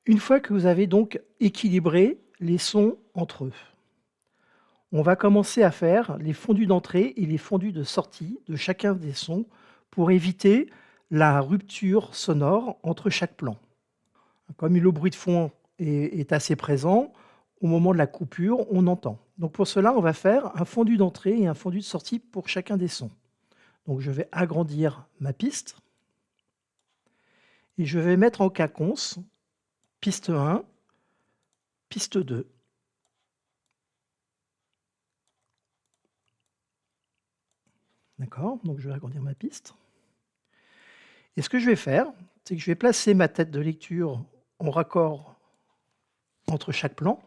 Une fois que vous avez donc équilibré les sons entre eux, on va commencer à faire les fondus d'entrée et les fondus de sortie de chacun des sons pour éviter la rupture sonore entre chaque plan. Comme le bruit de fond est assez présent, au moment de la coupure, on entend. Donc pour cela, on va faire un fondu d'entrée et un fondu de sortie pour chacun des sons. Donc je vais agrandir ma piste et je vais mettre en quinconce piste 1, piste 2. D'accord? Donc je vais agrandir ma piste. Et ce que je vais faire, c'est que je vais placer ma tête de lecture en raccord entre chaque plan.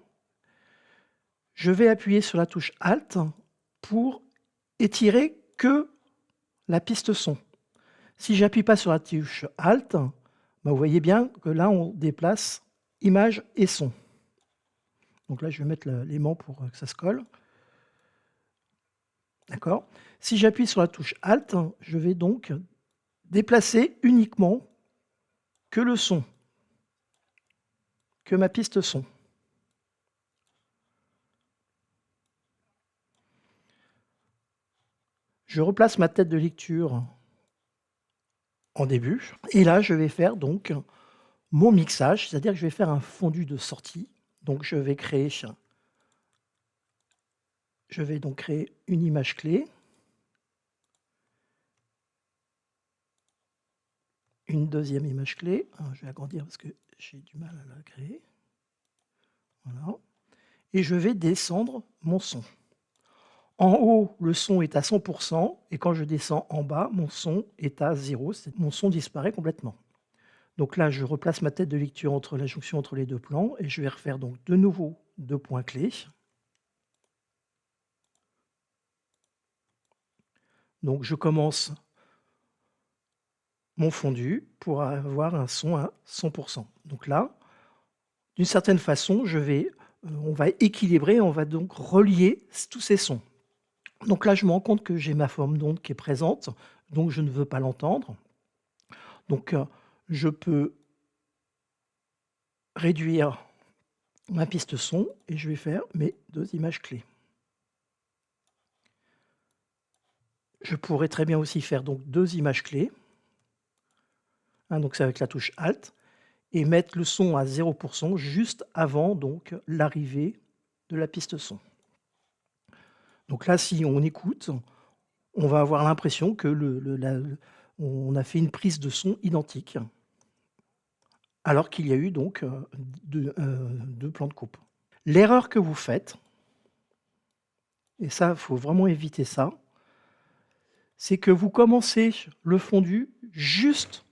Je vais appuyer sur la touche Alt pour étirer que la piste son. Si j'appuie pas sur la touche Alt, bah, vous voyez bien que là, on déplace image et son. Donc là, je vais mettre l'aimant pour que ça se colle. D'accord? Si j'appuie sur la touche Alt, je vais donc déplacer uniquement que le son, que ma piste son. Je replace ma tête de lecture en début et là, je vais faire donc mon mixage, c'est-à-dire que je vais faire un fondu de sortie. Donc je vais donc créer une image clé, une deuxième image clé. Je vais agrandir parce que j'ai du mal à la créer. Voilà. Et je vais descendre mon son. En haut, le son est à 100% et quand je descends en bas, mon son est à 0, mon son disparaît complètement. Donc là, je replace ma tête de lecture entre la jonction entre les deux plans et je vais refaire donc de nouveau 2 points clés. Donc je commence mon fondu pour avoir un son à 100%. Donc là, d'une certaine façon, on va équilibrer, on va donc relier tous ces sons. Donc là, je me rends compte que j'ai ma forme d'onde qui est présente, donc je ne veux pas l'entendre. Donc je peux réduire ma piste son et je vais faire mes 2 images clés. Je pourrais très bien aussi faire donc 2 images clés. Donc c'est avec la touche Alt et mettre le son à 0% juste avant donc l'arrivée de la piste son. Donc là, si on écoute, on va avoir l'impression que on a fait une prise de son identique, alors qu'il y a eu donc 2 plans de coupe. L'erreur que vous faites, et ça, il faut vraiment éviter ça, c'est que vous commencez le fondu juste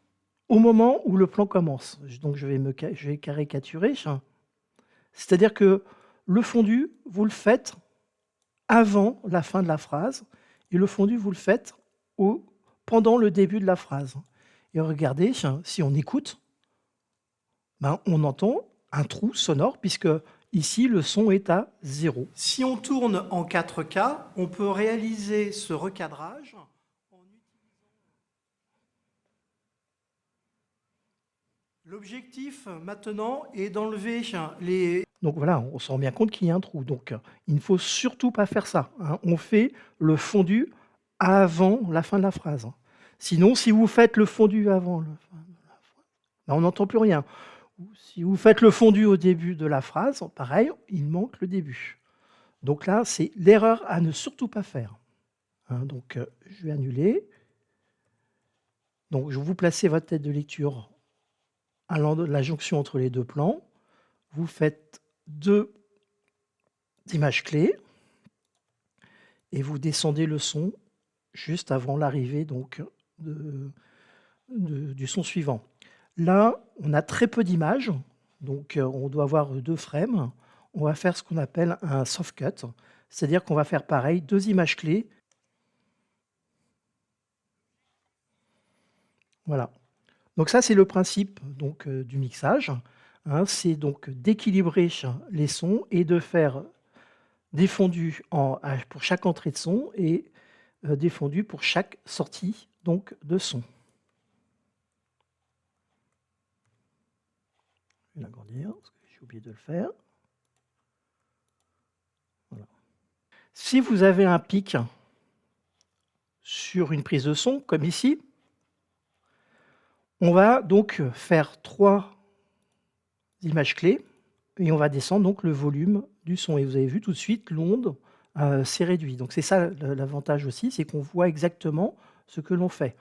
au moment où le plan commence. Donc je vais caricaturer. C'est-à-dire que le fondu, vous le faites avant la fin de la phrase et le fondu, vous le faites pendant le début de la phrase. Et regardez, si on écoute, on entend un trou sonore puisque ici, le son est à 0. Si on tourne en 4K, on peut réaliser ce recadrage en utilisant... L'objectif maintenant est d'enlever les... Donc voilà, on se rend bien compte qu'il y a un trou. Donc il ne faut surtout pas faire ça. On fait le fondu avant la fin de la phrase. Sinon, si vous faites le fondu avant la fin de la phrase, on n'entend plus rien. Ou si vous faites le fondu au début de la phrase, pareil, il manque le début. Donc là, c'est l'erreur à ne surtout pas faire. Donc je vais annuler. Donc je vous placez votre tête de lecture à la jonction entre les deux plans. Vous faites 2 images clés et vous descendez le son juste avant l'arrivée donc du son suivant. Là, on a très peu d'images, donc on doit avoir 2 frames. On va faire ce qu'on appelle un soft cut, c'est-à-dire qu'on va faire pareil, 2 images clés. Voilà. Donc ça, c'est le principe donc, du mixage. C'est donc d'équilibrer les sons et de faire des fondus pour chaque entrée de son et des fondus pour chaque sortie donc de son. Je vais l'agrandir parce que j'ai oublié de le faire. Voilà. Si vous avez un pic sur une prise de son, comme ici, on va donc faire 3 images clés et on va descendre donc le volume du son et vous avez vu tout de suite l'onde, s'est réduite. Donc c'est ça l'avantage aussi, c'est qu'on voit exactement ce que l'on fait.